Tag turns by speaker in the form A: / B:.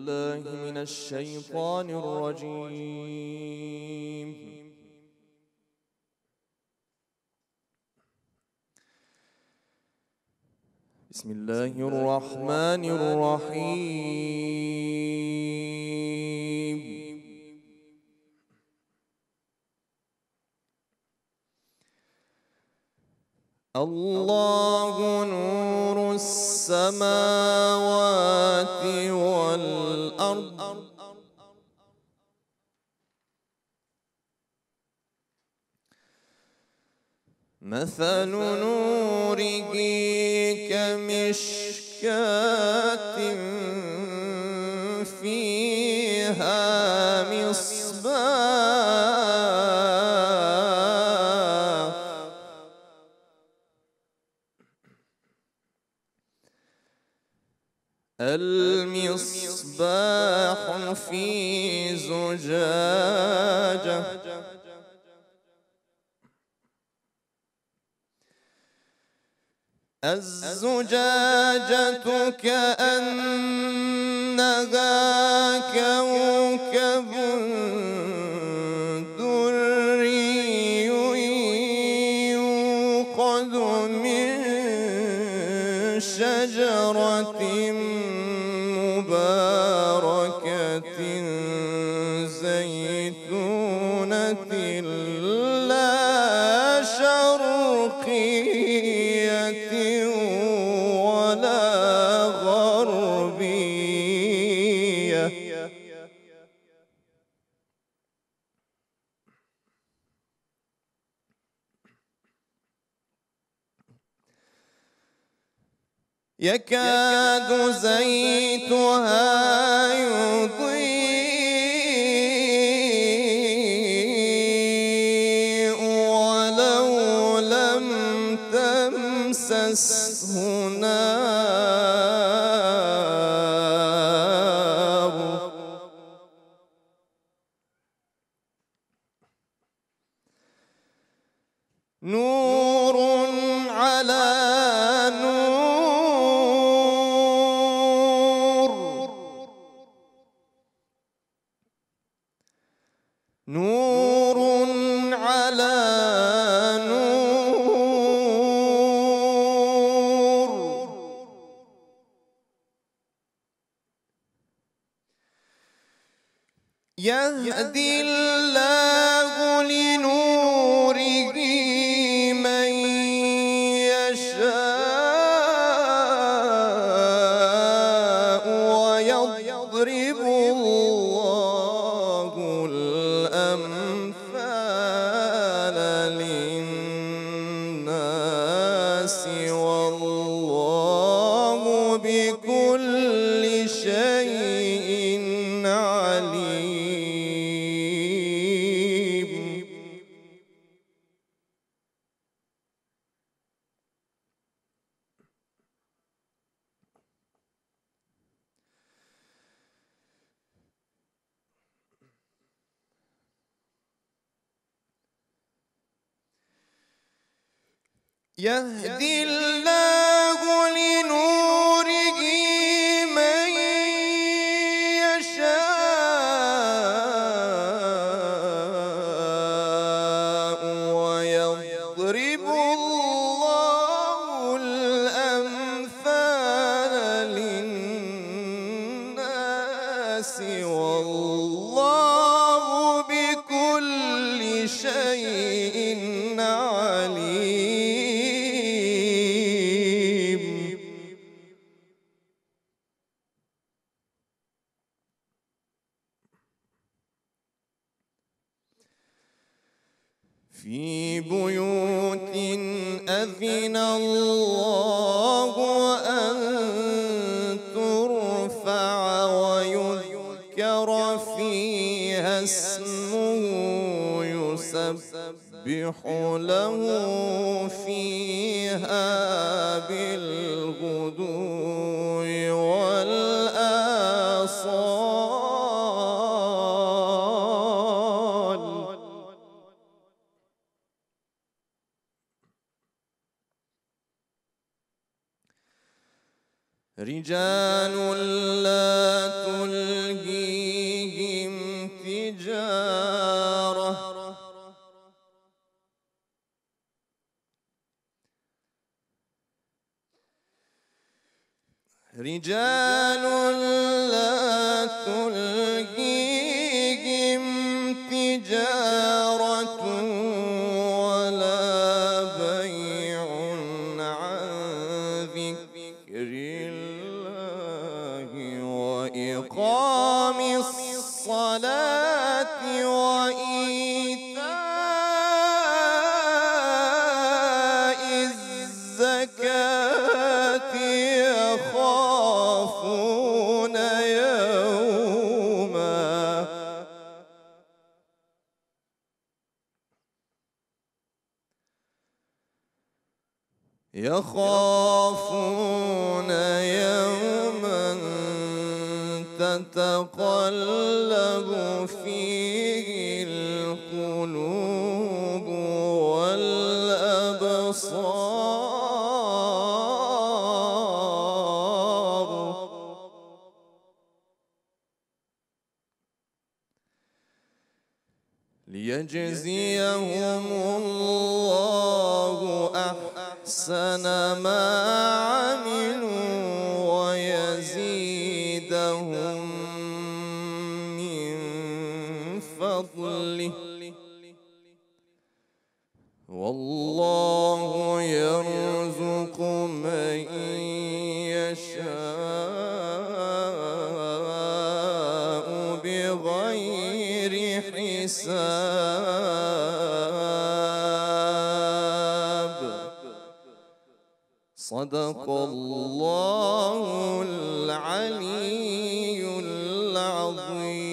A: بالله من الشيطان الرجيم. بسم الله الرحمن الرحيم. الله نور السماوات والأرض مثل نوره كمشكاة فيها مصباح المصباح في زجاجة الزجاجة كأنها كوكب دري يوقد من شجرة مباركة زيتونة لا شرقية ولا غربية يكاد زيتها يضيء ولو لم تمسسه نار نور على نور على نور يهدي الله لنوره من يشاء ويضرب الله الأمثال للناس والله بكل شيء عليم. يهدي الله لنوره من يشاء ويضرب الله الأمثال للناس والله بكل شيء عليم. في بيوت أذن الله أن ترفع ويذكر فيها اسمه يسبح له فيها بالغدو والآصال. رجال لا تلهيهم رجال لا تلهيهم تجارة ولا بيع عن ذكر الله وإقام الصلاة وإيتاء الزكاة يخافون يوما تتقلب فيه القلوب والأبصار ليجزيهم الله أحسن ما عملوا ويزيدهم من فضله والله يرزق من يشاء بغير حساب. صدق الله العلي العظيم.